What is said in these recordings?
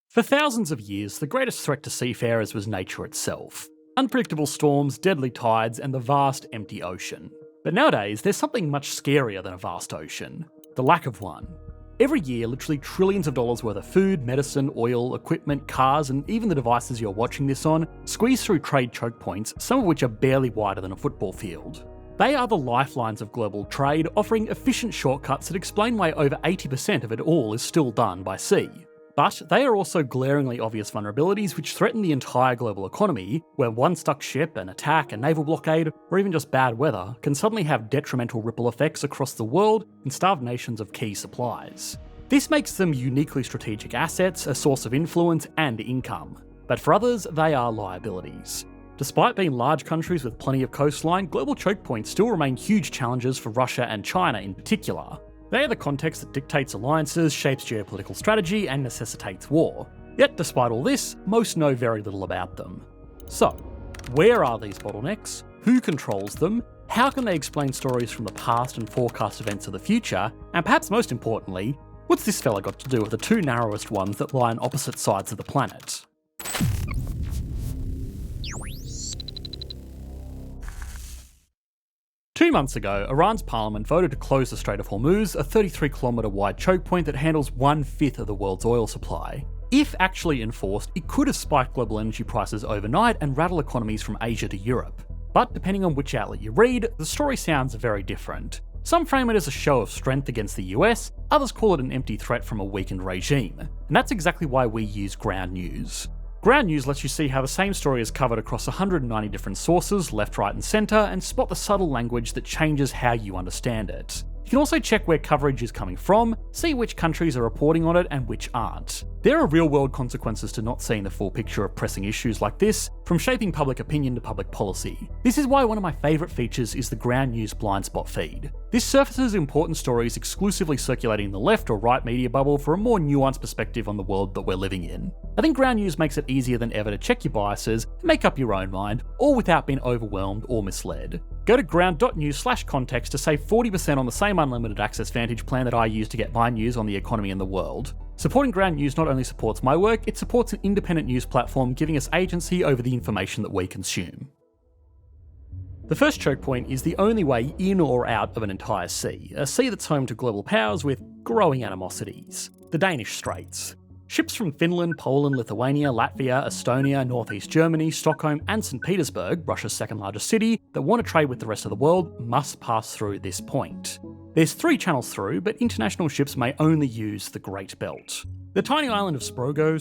For thousands of years, the greatest threat to seafarers was nature itself. Unpredictable storms, deadly tides, and the vast empty ocean. But nowadays, there's something much scarier than a vast ocean. The lack of one. Every year, literally trillions of dollars worth of food, medicine, oil, equipment, cars, and even the devices you're watching this on squeeze through trade choke points, some of which are barely wider than a football field. They are the lifelines of global trade, offering efficient shortcuts that explain why over 80% of it all is still done by sea. But they are also glaringly obvious vulnerabilities which threaten the entire global economy, where one stuck ship, an attack, a naval blockade, or even just bad weather can suddenly have detrimental ripple effects across the world and starve nations of key supplies. This makes them uniquely strategic assets, a source of influence and income. But for others, they are liabilities. Despite being large countries with plenty of coastline, global choke points still remain huge challenges for Russia and China in particular. They are the context that dictates alliances, shapes geopolitical strategy, and necessitates war. Yet despite all this, most know very little about them. So, where are these bottlenecks? Who controls them? How can they explain stories from the past and forecast events of the future? And perhaps most importantly, what's this fella got to do with the two narrowest ones that lie on opposite sides of the planet? Two months ago, Iran's parliament voted to close the Strait of Hormuz, a 33km wide choke point that handles 1/5 of the world's oil supply. If actually enforced, it could have spiked global energy prices overnight and rattle economies from Asia to Europe. But depending on which outlet you read, the story sounds very different. Some frame it as a show of strength against the US, others call it an empty threat from a weakened regime. And that's exactly why we use ground news. Ground news lets you see how the same story is covered across 190 different sources, left, right and centre, and spot the subtle language that changes how you understand it. You can also check where coverage is coming from, see which countries are reporting on it and which aren't. There are real-world consequences to not seeing the full picture of pressing issues like this, from shaping public opinion to public policy. This is why one of my favourite features is the Ground News blind spot feed. This surfaces important stories exclusively circulating in the left or right media bubble for a more nuanced perspective on the world that we're living in. I think Ground News makes it easier than ever to check your biases, make up your own mind, all without being overwhelmed or misled. Go to ground.news/context to save 40% on the same unlimited access Vantage plan that I use to get my news on the economy and the world. Supporting Ground News not only supports my work, it supports an independent news platform giving us agency over the information that we consume. The first choke point is the only way in or out of an entire sea, a sea that's home to global powers with growing animosities. The Danish Straits. Ships from Finland, Poland, Lithuania, Latvia, Estonia, northeast Germany, Stockholm and St. Petersburg, Russia's second largest city, that want to trade with the rest of the world must pass through this point. There's 3 channels through, but international ships may only use the Great Belt. The tiny island of Sproger,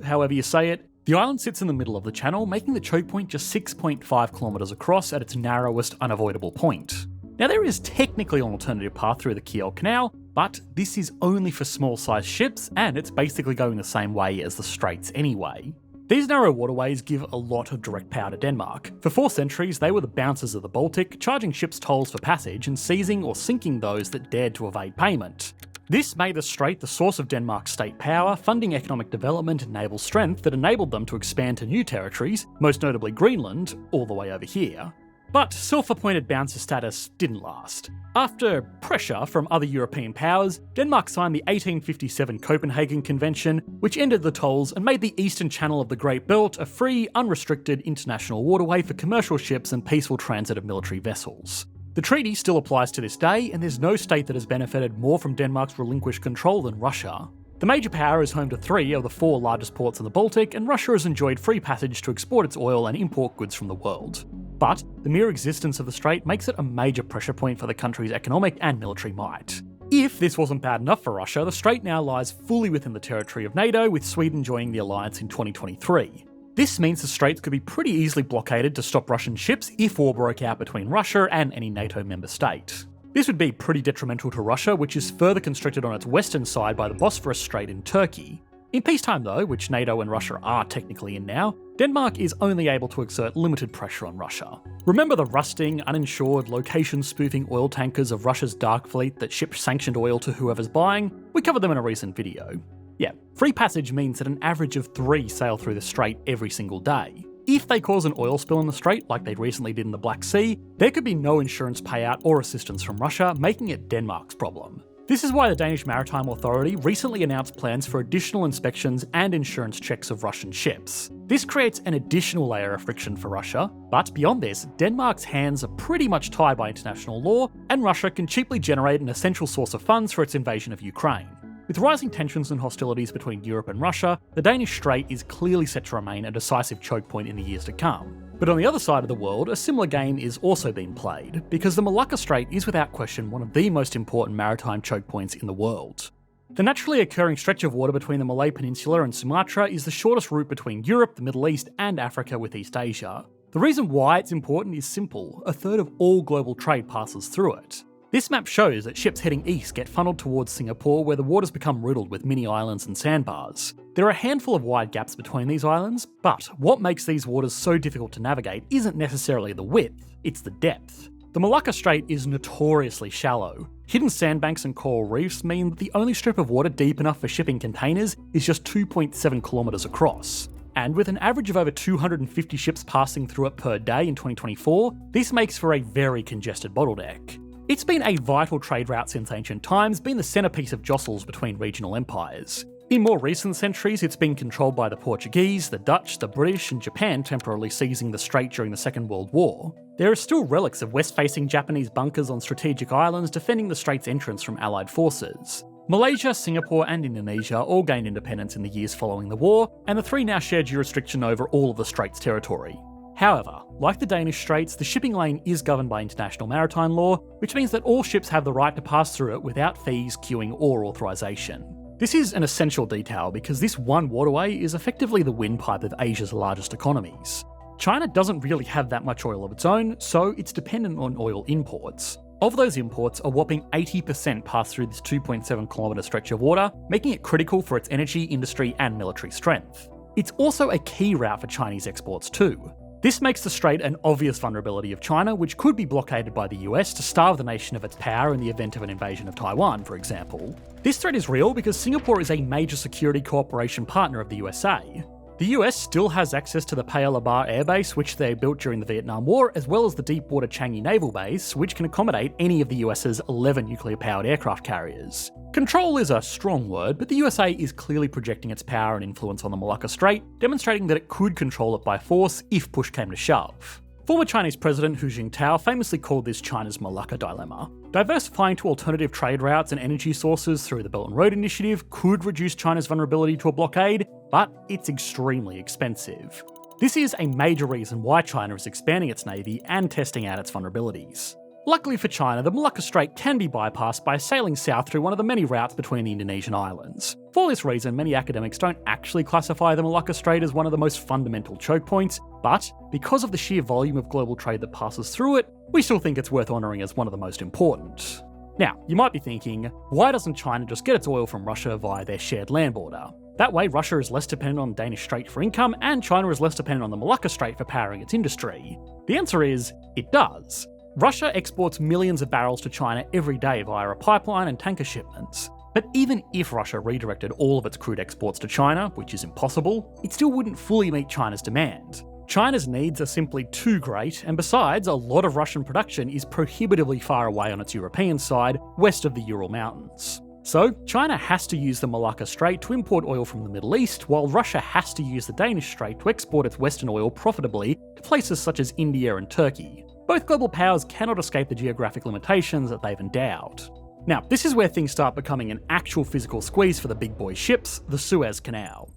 however you say it, the island sits in the middle of the channel, making the choke point just 6.5 kilometres across at its narrowest unavoidable point. Now there is technically an alternative path through the Kiel Canal, but this is only for small-sized ships, and it's basically going the same way as the Straits anyway. These narrow waterways give a lot of direct power to Denmark. For 4 centuries, they were the bouncers of the Baltic, charging ships tolls for passage and seizing or sinking those that dared to evade payment. This made the Strait the source of Denmark's state power, funding economic development and naval strength that enabled them to expand to new territories, most notably Greenland, all the way over here. But self-appointed bouncer status didn't last. After pressure from other European powers, Denmark signed the 1857 Copenhagen Convention, which ended the tolls and made the eastern channel of the Great Belt a free, unrestricted international waterway for commercial ships and peaceful transit of military vessels. The treaty still applies to this day, and there's no state that has benefited more from Denmark's relinquished control than Russia. The major power is home to 3 of the 4 largest ports in the Baltic, and Russia has enjoyed free passage to export its oil and import goods from the world. But the mere existence of the Strait makes it a major pressure point for the country's economic and military might. If this wasn't bad enough for Russia, the Strait now lies fully within the territory of NATO, with Sweden joining the alliance in 2023. This means the Straits could be pretty easily blockaded to stop Russian ships if war broke out between Russia and any NATO member state. This would be pretty detrimental to Russia, which is further constricted on its western side by the Bosphorus Strait in Turkey. In peacetime though, which NATO and Russia are technically in now, Denmark is only able to exert limited pressure on Russia. Remember the rusting, uninsured, location-spoofing oil tankers of Russia's dark fleet that ship sanctioned oil to whoever's buying? We covered them in a recent video. Yeah, free passage means that an average of 3 sail through the Strait every single day. If they cause an oil spill in the Strait, like they recently did in the Black Sea, there could be no insurance payout or assistance from Russia, making it Denmark's problem. This is why the Danish Maritime Authority recently announced plans for additional inspections and insurance checks of Russian ships. This creates an additional layer of friction for Russia, but beyond this, Denmark's hands are pretty much tied by international law, and Russia can cheaply generate an essential source of funds for its invasion of Ukraine. With rising tensions and hostilities between Europe and Russia, the Danish Strait is clearly set to remain a decisive choke point in the years to come. But on the other side of the world, a similar game is also being played, because the Malacca Strait is without question one of the most important maritime choke points in the world. The naturally occurring stretch of water between the Malay Peninsula and Sumatra is the shortest route between Europe, the Middle East, and Africa with East Asia. The reason why it's important is simple: a third of all global trade passes through it. This map shows that ships heading east get funneled towards Singapore, where the waters become riddled with mini islands and sandbars. There are a handful of wide gaps between these islands, but what makes these waters so difficult to navigate isn't necessarily the width, it's the depth. The Malacca Strait is notoriously shallow. Hidden sandbanks and coral reefs mean that the only strip of water deep enough for shipping containers is just 2.7 kilometres across. And with an average of over 250 ships passing through it per day in 2024, this makes for a very congested bottleneck. It's been a vital trade route since ancient times, being the centrepiece of jostles between regional empires. In more recent centuries, it's been controlled by the Portuguese, the Dutch, the British, and Japan temporarily seizing the strait during the Second World War. There are still relics of west-facing Japanese bunkers on strategic islands defending the strait's entrance from Allied forces. Malaysia, Singapore, and Indonesia all gained independence in the years following the war, and the three now share jurisdiction over all of the strait's territory. However, like the Danish Straits, the shipping lane is governed by international maritime law, which means that all ships have the right to pass through it without fees, queuing, or authorisation. This is an essential detail because this one waterway is effectively the windpipe of Asia's largest economies. China doesn't really have that much oil of its own, so it's dependent on oil imports. Of those imports, a whopping 80% pass through this 2.7 kilometre stretch of water, making it critical for its energy, industry, and military strength. It's also a key route for Chinese exports too. This makes the strait an obvious vulnerability of China, which could be blockaded by the US to starve the nation of its power in the event of an invasion of Taiwan, for example. This threat is real because Singapore is a major security cooperation partner of the USA. The US still has access to the Paya Lebar airbase, which they built during the Vietnam War, as well as the deepwater Changi Naval Base, which can accommodate any of the US's 11 nuclear-powered aircraft carriers. Control is a strong word, but the USA is clearly projecting its power and influence on the Malacca Strait, demonstrating that it could control it by force if push came to shove. Former Chinese President Hu Jintao famously called this China's Malacca dilemma. Diversifying to alternative trade routes and energy sources through the Belt and Road Initiative could reduce China's vulnerability to a blockade, but it's extremely expensive. This is a major reason why China is expanding its navy and testing out its vulnerabilities. Luckily for China, the Malacca Strait can be bypassed by sailing south through one of the many routes between the Indonesian islands. For this reason, many academics don't actually classify the Malacca Strait as one of the most fundamental choke points, but because of the sheer volume of global trade that passes through it, we still think it's worth honouring as one of the most important. Now, you might be thinking, why doesn't China just get its oil from Russia via their shared land border? That way, Russia is less dependent on the Danish Strait for income, and China is less dependent on the Malacca Strait for powering its industry. The answer is, it does. Russia exports millions of barrels to China every day via a pipeline and tanker shipments. But even if Russia redirected all of its crude exports to China, which is impossible, it still wouldn't fully meet China's demand. China's needs are simply too great, and besides, a lot of Russian production is prohibitively far away on its European side, west of the Ural Mountains. So, China has to use the Malacca Strait to import oil from the Middle East, while Russia has to use the Danish Strait to export its western oil profitably to places such as India and Turkey. Both global powers cannot escape the geographic limitations that they've endowed. Now, this is where things start becoming an actual physical squeeze for the big boy ships, the Suez Canal.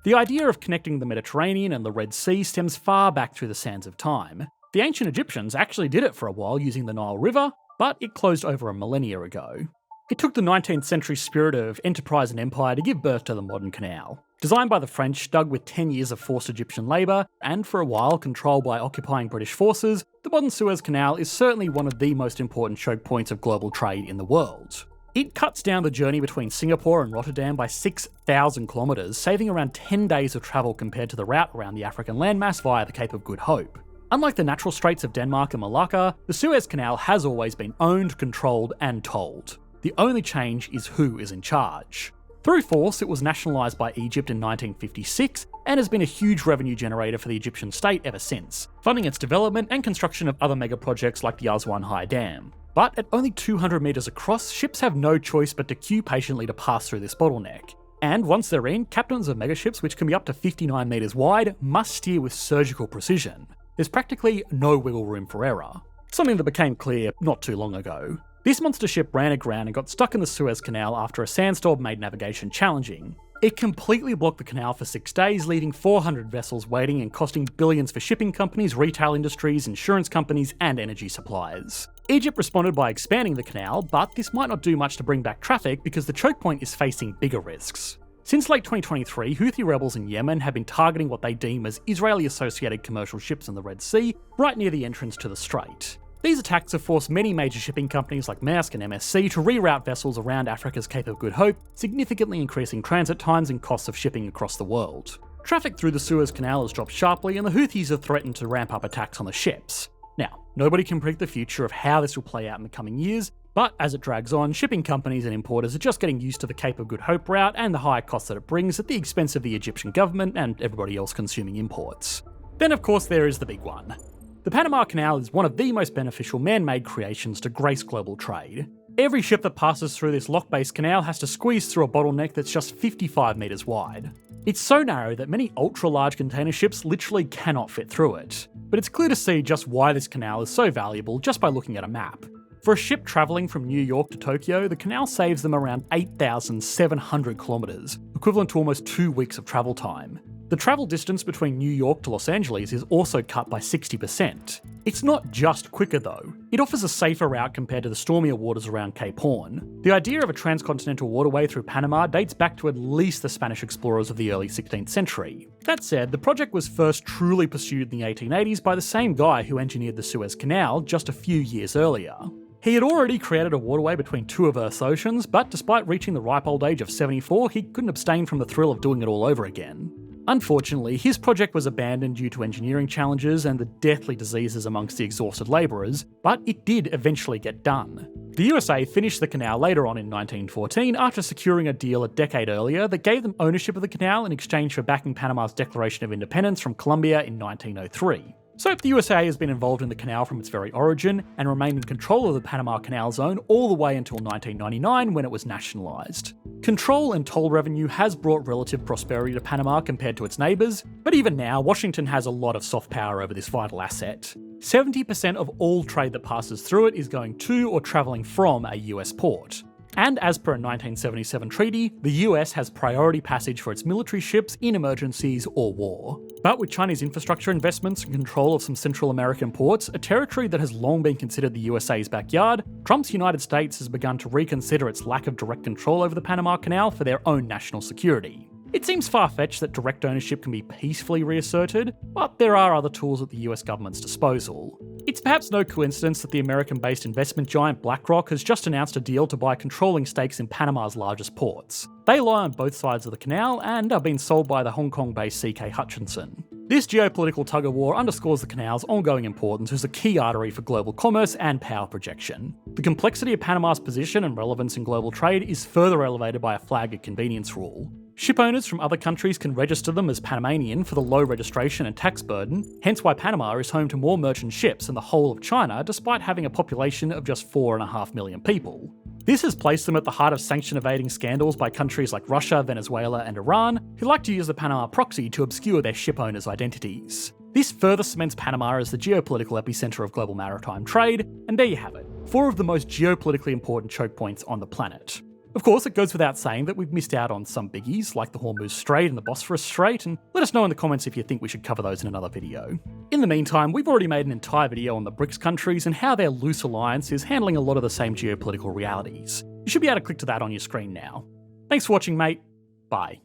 The idea of connecting the Mediterranean and the Red Sea stems far back through the sands of time. The ancient Egyptians actually did it for a while using the Nile River, but it closed over a millennia ago. It took the 19th century spirit of enterprise and empire to give birth to the modern canal. Designed by the French, dug with 10 years of forced Egyptian labour, and for a while controlled by occupying British forces, the modern Suez Canal is certainly one of the most important choke points of global trade in the world. It cuts down the journey between Singapore and Rotterdam by 6,000 kilometres, saving around 10 days of travel compared to the route around the African landmass via the Cape of Good Hope. Unlike the natural straits of Denmark and Malacca, the Suez Canal has always been owned, controlled, and tolled. The only change is who is in charge. Through force, it was nationalised by Egypt in 1956 and has been a huge revenue generator for the Egyptian state ever since, funding its development and construction of other mega projects like the Aswan High Dam. But at only 200 metres across, ships have no choice but to queue patiently to pass through this bottleneck. And once they're in, captains of megaships, which can be up to 59 metres wide, must steer with surgical precision. There's practically no wiggle room for error. Something that became clear not too long ago. This monster ship ran aground and got stuck in the Suez Canal after a sandstorm made navigation challenging. It completely blocked the canal for 6 days, leaving 400 vessels waiting and costing billions for shipping companies, retail industries, insurance companies, and energy suppliers. Egypt responded by expanding the canal, but this might not do much to bring back traffic because the choke point is facing bigger risks. Since late 2023, Houthi rebels in Yemen have been targeting what they deem as Israeli-associated commercial ships in the Red Sea, right near the entrance to the strait. These attacks have forced many major shipping companies like Maersk and MSC to reroute vessels around Africa's Cape of Good Hope, significantly increasing transit times and costs of shipping across the world. Traffic through the Suez Canal has dropped sharply, and the Houthis have threatened to ramp up attacks on the ships. Now, nobody can predict the future of how this will play out in the coming years, but as it drags on, shipping companies and importers are just getting used to the Cape of Good Hope route and the higher costs that it brings at the expense of the Egyptian government and everybody else consuming imports. Then of course there is the big one. The Panama Canal is one of the most beneficial man-made creations to grace global trade. Every ship that passes through this lock-based canal has to squeeze through a bottleneck that's just 55 metres wide. It's so narrow that many ultra-large container ships literally cannot fit through it. But it's clear to see just why this canal is so valuable just by looking at a map. For a ship travelling from New York to Tokyo, the canal saves them around 8,700 kilometres, equivalent to almost 2 weeks of travel time. The travel distance between New York to Los Angeles is also cut by 60%. It's not just quicker though, it offers a safer route compared to the stormier waters around Cape Horn. The idea of a transcontinental waterway through Panama dates back to at least the Spanish explorers of the early 16th century. That said, the project was first truly pursued in the 1880s by the same guy who engineered the Suez Canal just a few years earlier. He had already created a waterway between two of Earth's oceans, but despite reaching the ripe old age of 74, he couldn't abstain from the thrill of doing it all over again. Unfortunately, his project was abandoned due to engineering challenges and the deathly diseases amongst the exhausted labourers, but it did eventually get done. The USA finished the canal later on in 1914 after securing a deal a decade earlier that gave them ownership of the canal in exchange for backing Panama's Declaration of Independence from Colombia in 1903. So the USA has been involved in the canal from its very origin and remained in control of the Panama Canal Zone all the way until 1999 when it was nationalised. Control and toll revenue has brought relative prosperity to Panama compared to its neighbours, but even now, Washington has a lot of soft power over this vital asset. 70% of all trade that passes through it is going to or travelling from a US port. And as per a 1977 treaty, the US has priority passage for its military ships in emergencies or war. But with Chinese infrastructure investments and control of some Central American ports, a territory that has long been considered the USA's backyard, Trump's United States has begun to reconsider its lack of direct control over the Panama Canal for their own national security. It seems far-fetched that direct ownership can be peacefully reasserted, but there are other tools at the US government's disposal. It's perhaps no coincidence that the American-based investment giant BlackRock has just announced a deal to buy controlling stakes in Panama's largest ports. They lie on both sides of the canal and are being sold by the Hong Kong-based CK Hutchinson. This geopolitical tug-of-war underscores the canal's ongoing importance as a key artery for global commerce and power projection. The complexity of Panama's position and relevance in global trade is further elevated by a flag of convenience rule. Shipowners from other countries can register them as Panamanian for the low registration and tax burden, hence why Panama is home to more merchant ships than the whole of China despite having a population of just 4.5 million people. This has placed them at the heart of sanction-evading scandals by countries like Russia, Venezuela and Iran, who like to use the Panama proxy to obscure their shipowners' identities. This further cements Panama as the geopolitical epicentre of global maritime trade, and there you have it, 4 of the most geopolitically important choke points on the planet. Of course, it goes without saying that we've missed out on some biggies, like the Hormuz Strait and the Bosphorus Strait, and let us know in the comments if you think we should cover those in another video. In the meantime, we've already made an entire video on the BRICS countries and how their loose alliance is handling a lot of the same geopolitical realities. You should be able to click to that on your screen now. Thanks for watching, mate. Bye.